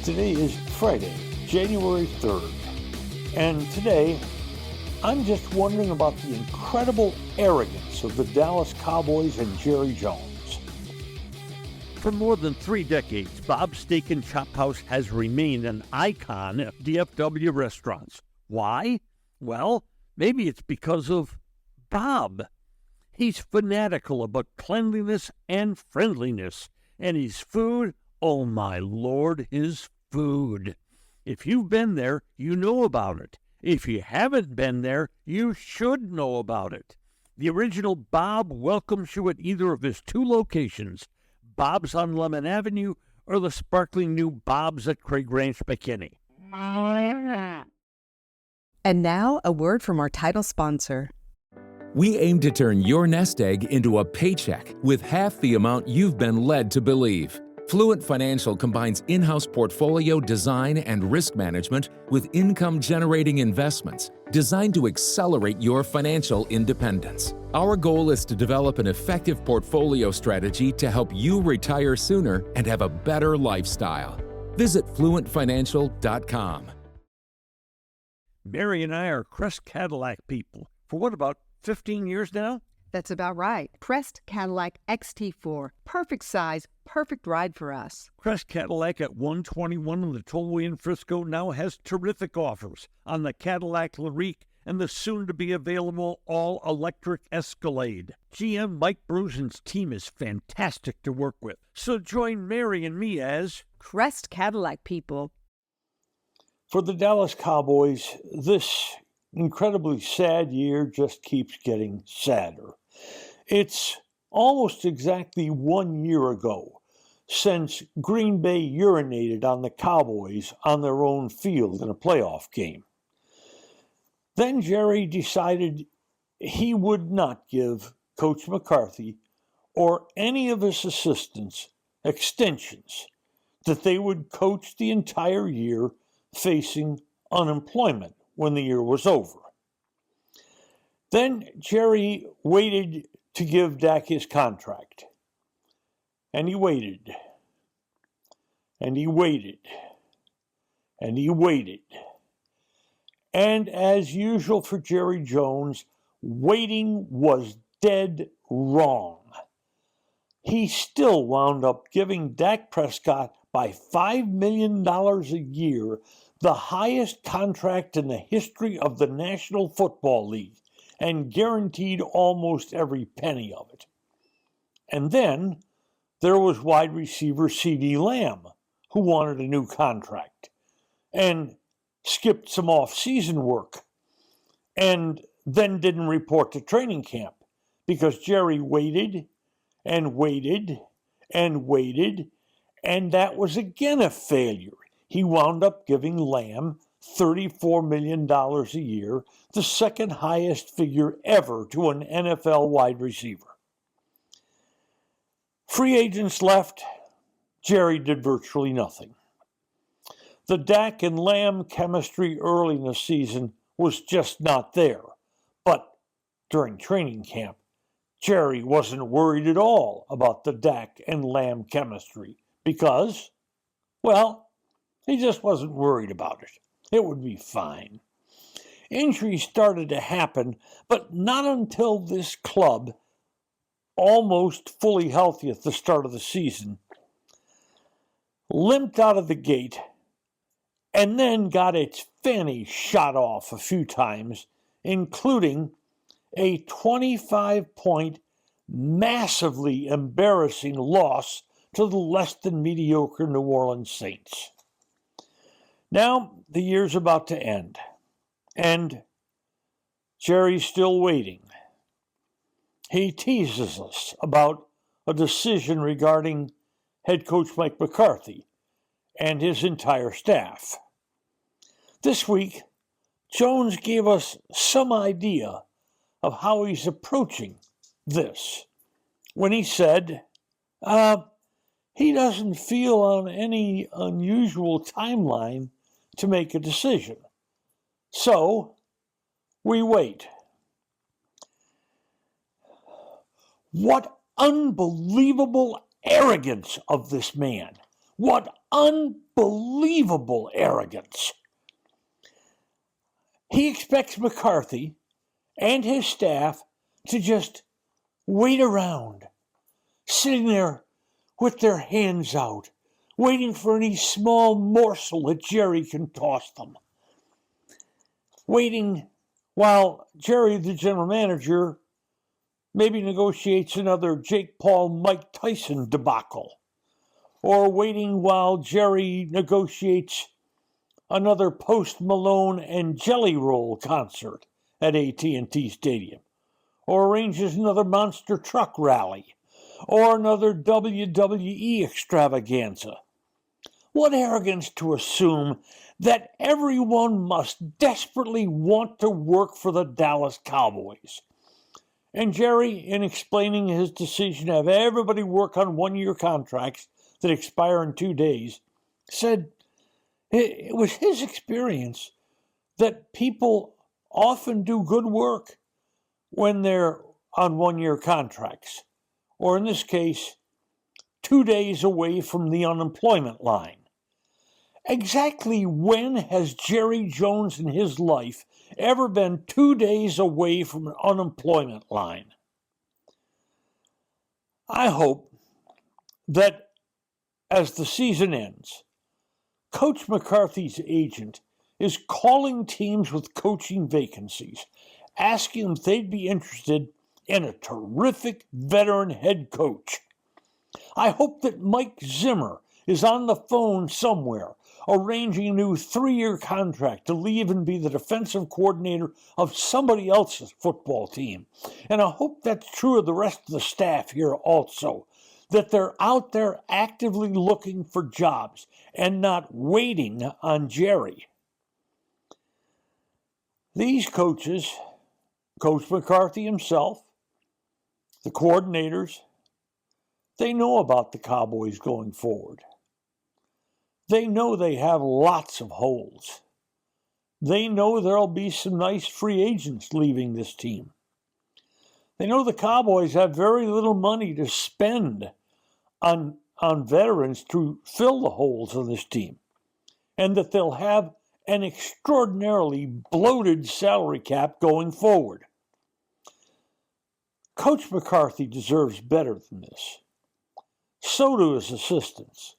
Today is Friday, January 3rd, and today I'm just wondering about the incredible arrogance of the Dallas Cowboys and Jerry Jones. For more than 3 decades, Bob's Steak and Chop House has remained an icon of DFW restaurants. Why? Well, maybe it's because of Bob. He's fanatical about cleanliness and friendliness, and his food, oh my Lord, his food. If you've been there, you know about it. If you haven't been there, you should know about it. The original Bob welcomes you at either of his 2 locations, Bob's on Lemon Avenue or the sparkling new Bob's at Craig Ranch, McKinney. And now, a word from our title sponsor. We aim to turn your nest egg into a paycheck with half the amount you've been led to believe. Fluent Financial combines in-house portfolio design and risk management with income-generating investments designed to accelerate your financial independence. Our goal is to develop an effective portfolio strategy to help you retire sooner and have a better lifestyle. Visit fluentfinancial.com. Mary and I are Crest Cadillac people. For what, about 15 years now? That's about right. Crest Cadillac XT4. Perfect size, perfect ride for us. Crest Cadillac at 121 on the Tollway in Frisco now has terrific offers on the Cadillac LYRIQ and the soon-to-be available all-electric Escalade. GM Mike Brusen's team is fantastic to work with. So join Mary and me as Crest Cadillac people. For the Dallas Cowboys, this incredibly sad year just keeps getting sadder. It's almost exactly 1 year ago since Green Bay urinated on the Cowboys on their own field in a playoff game. Then Jerry decided he would not give Coach McCarthy or any of his assistants extensions, that they would coach the entire year facing unemployment when the year was over. Then Jerry waited to give Dak his contract. And he waited. And he waited. And he waited. And as usual for Jerry Jones, waiting was dead wrong. He still wound up giving Dak Prescott by $5 million a year, the highest contract in the history of the National Football League, and guaranteed almost every penny of it. And then there was wide receiver CeeDee Lamb, who wanted a new contract and skipped some off-season work and then didn't report to training camp because Jerry waited and waited and waited, and that was again a failure. He wound up giving Lamb $34 million a year, the second highest figure ever to an NFL wide receiver. Free agents left. Jerry did virtually nothing. The Dak and Lamb chemistry early in the season was just not there. But during training camp, Jerry wasn't worried at all about the Dak and Lamb chemistry because, well, he just wasn't worried about it. It would be fine. Injuries started to happen, but not until this club, almost fully healthy at the start of the season, limped out of the gate and then got its fanny shot off a few times, including a 25-point, massively embarrassing loss to the less than mediocre New Orleans Saints. Now, the year's about to end, and Jerry's still waiting. He teases us about a decision regarding head coach Mike McCarthy and his entire staff. This week, Jones gave us some idea of how he's approaching this when he said, he doesn't feel on any unusual timeline to make a decision. So, we wait. What unbelievable arrogance of this man. What unbelievable unbelievable arrogance. He expects McCarthy and his staff to just wait around, sitting there with their hands out, waiting for any small morsel that Jerry can toss them. Waiting while Jerry, the general manager, maybe negotiates another Jake Paul, Mike Tyson debacle. Or waiting while Jerry negotiates another Post Malone and Jelly Roll concert at AT&T Stadium. Or arranges another monster truck rally. Or another WWE extravaganza. What arrogance to assume that everyone must desperately want to work for the Dallas Cowboys. And Jerry, in explaining his decision to have everybody work on one-year contracts that expire in 2 days, said it was his experience that people often do good work when they're on one-year contracts, or in this case, 2 days away from the unemployment line. Exactly when has Jerry Jones in his life ever been 2 days away from an unemployment line? I hope that as the season ends, Coach McCarthy's agent is calling teams with coaching vacancies, asking them if they'd be interested in a terrific veteran head coach. I hope that Mike Zimmer is on the phone somewhere, arranging a new 3-year contract to leave and be the defensive coordinator of somebody else's football team. And I hope that's true of the rest of the staff here also, that they're out there actively looking for jobs and not waiting on Jerry. These coaches, Coach McCarthy himself, the coordinators, they know about the Cowboys going forward. They know they have lots of holes. They know there'll be some nice free agents leaving this team. They know the Cowboys have very little money to spend on veterans to fill the holes on this team, and that they'll have an extraordinarily bloated salary cap going forward. Coach McCarthy deserves better than this. So do his assistants.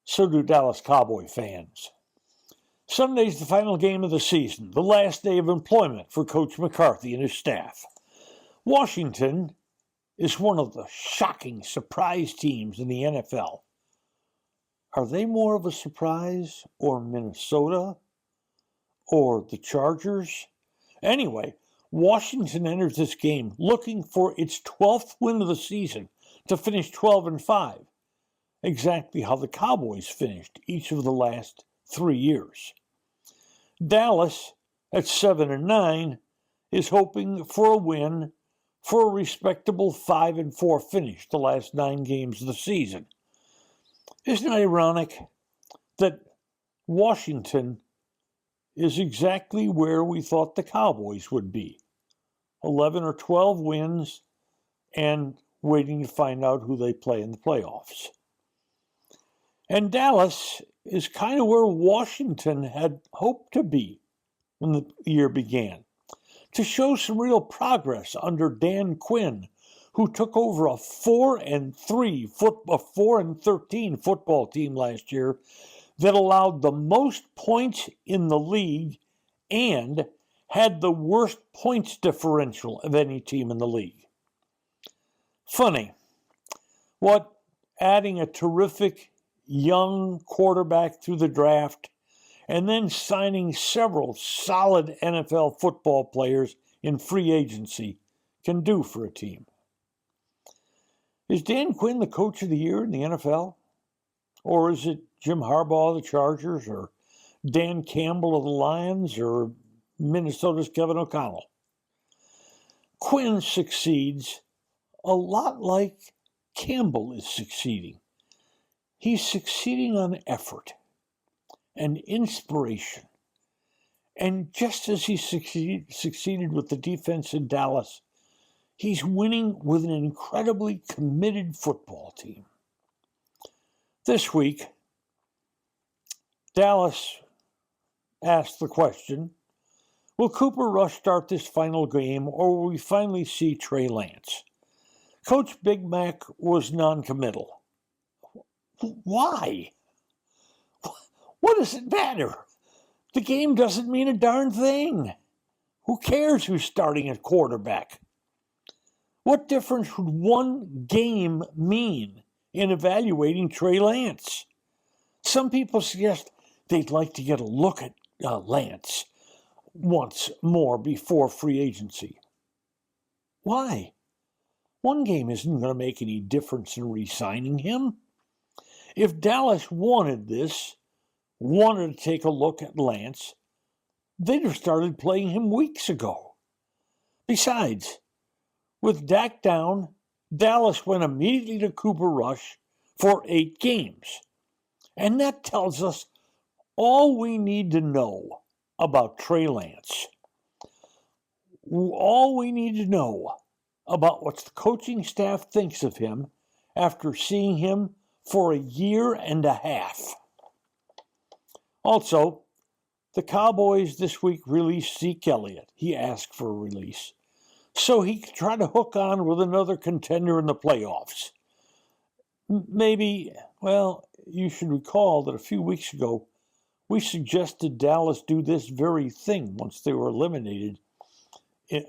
So do Dallas Cowboy fans. Sunday's the final game of the season, the last day of employment for Coach McCarthy and his staff. Washington is one of the shocking surprise teams in the NFL. Are they more of a surprise, or Minnesota, or the Chargers? Anyway, Washington enters this game looking for its 12th win of the season to finish 12-5. Exactly how the Cowboys finished each of the last 3 years. Dallas, at 7-9, is hoping for a win for a respectable 5-4 finish the last 9 games of the season. Isn't it ironic that Washington is exactly where we thought the Cowboys would be? 11 or 12 wins and waiting to find out who they play in the playoffs. And Dallas is kind of where Washington had hoped to be when the year began, to show some real progress under Dan Quinn, who took over a 4-13 football team last year that allowed the most points in the league and had the worst points differential of any team in the league. Funny what adding a terrific young quarterback through the draft and then signing several solid NFL football players in free agency can do for a team. Is Dan Quinn the coach of the year in the NFL? Or is it Jim Harbaugh of the Chargers, or Dan Campbell of the Lions, or Minnesota's Kevin O'Connell? Quinn succeeds a lot like Campbell is succeeding. He's succeeding on effort and inspiration. And just as he succeeded with the defense in Dallas, he's winning with an incredibly committed football team. This week, Dallas asked the question, will Cooper Rush start this final game, or will we finally see Trey Lance? Coach Big Mac was non-committal. Why? What does it matter? The game doesn't mean a darn thing. Who cares who's starting at quarterback? What difference would one game mean in evaluating Trey Lance? Some people suggest they'd like to get a look at Lance once more before free agency. Why? One game isn't going to make any difference in re-signing him. If Dallas wanted to take a look at Lance, they'd have started playing him weeks ago. Besides, with Dak down, Dallas went immediately to Cooper Rush for 8 games. And that tells us all we need to know about Trey Lance. All we need to know about what the coaching staff thinks of him after seeing him for a year and a half. Also, the Cowboys this week released Zeke Elliott. He asked for a release, so he could try to hook on with another contender in the playoffs. Maybe, well, you should recall that a few weeks ago, we suggested Dallas do this very thing once they were eliminated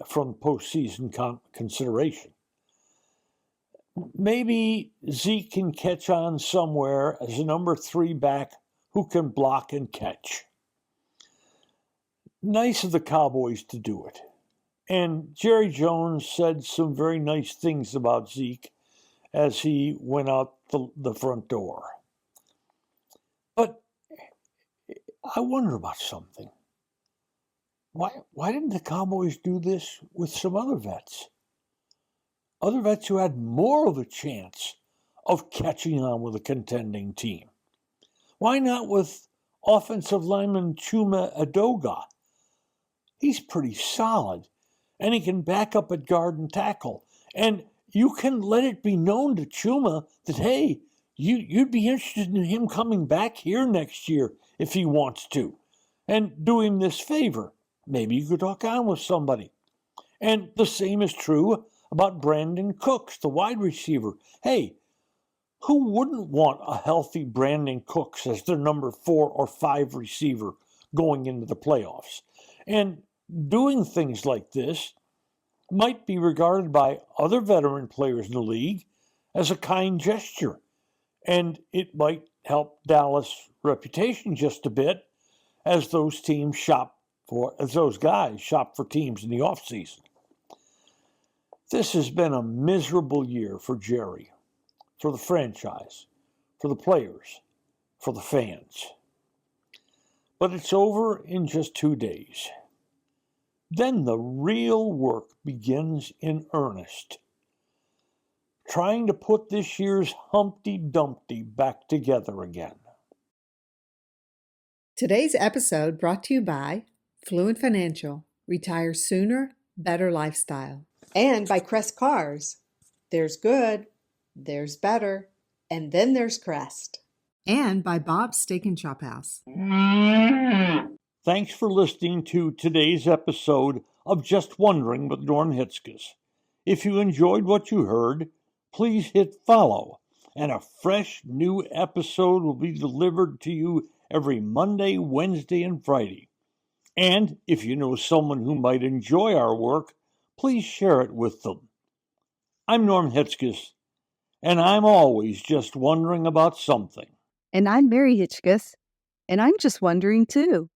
from postseason consideration. Maybe Zeke can catch on somewhere as a number 3 back who can block and catch. Nice of the Cowboys to do it. And Jerry Jones said some very nice things about Zeke as he went out the front door. But I wonder about something. Why didn't the Cowboys do this with some other vets? Other vets who had more of a chance of catching on with a contending team. Why not with offensive lineman Chuma Edoga? He's pretty solid, and he can back up at guard and tackle. And you can let it be known to Chuma that, hey, you'd be interested in him coming back here next year if he wants to. And do him this favor. Maybe you could talk on with somebody. And the same is true about Brandon Cooks, the wide receiver. Hey, who wouldn't want a healthy Brandon Cooks as their number 4 or 5 receiver going into the playoffs? And doing things like this might be regarded by other veteran players in the league as a kind gesture. And it might help Dallas' reputation just a bit as those guys shop for teams in the offseason. This has been a miserable year for Jerry, for the franchise, for the players, for the fans. But it's over in just 2 days. Then the real work begins in earnest. Trying to put this year's Humpty Dumpty back together again. Today's episode brought to you by Fluent Financial. Retire sooner, better lifestyle. And by Crest Cars. There's good, there's better, and then there's Crest. And by Bob's Steak and Chop House. Thanks for listening to today's episode of Just Wondering with Norm Hitzges. If you enjoyed what you heard, please hit follow, and a fresh new episode will be delivered to you every Monday, Wednesday, and Friday. And if you know someone who might enjoy our work, please share it with them. I'm Norm Hitzges, and I'm always just wondering about something. And I'm Mary Hitchkus, and I'm just wondering too.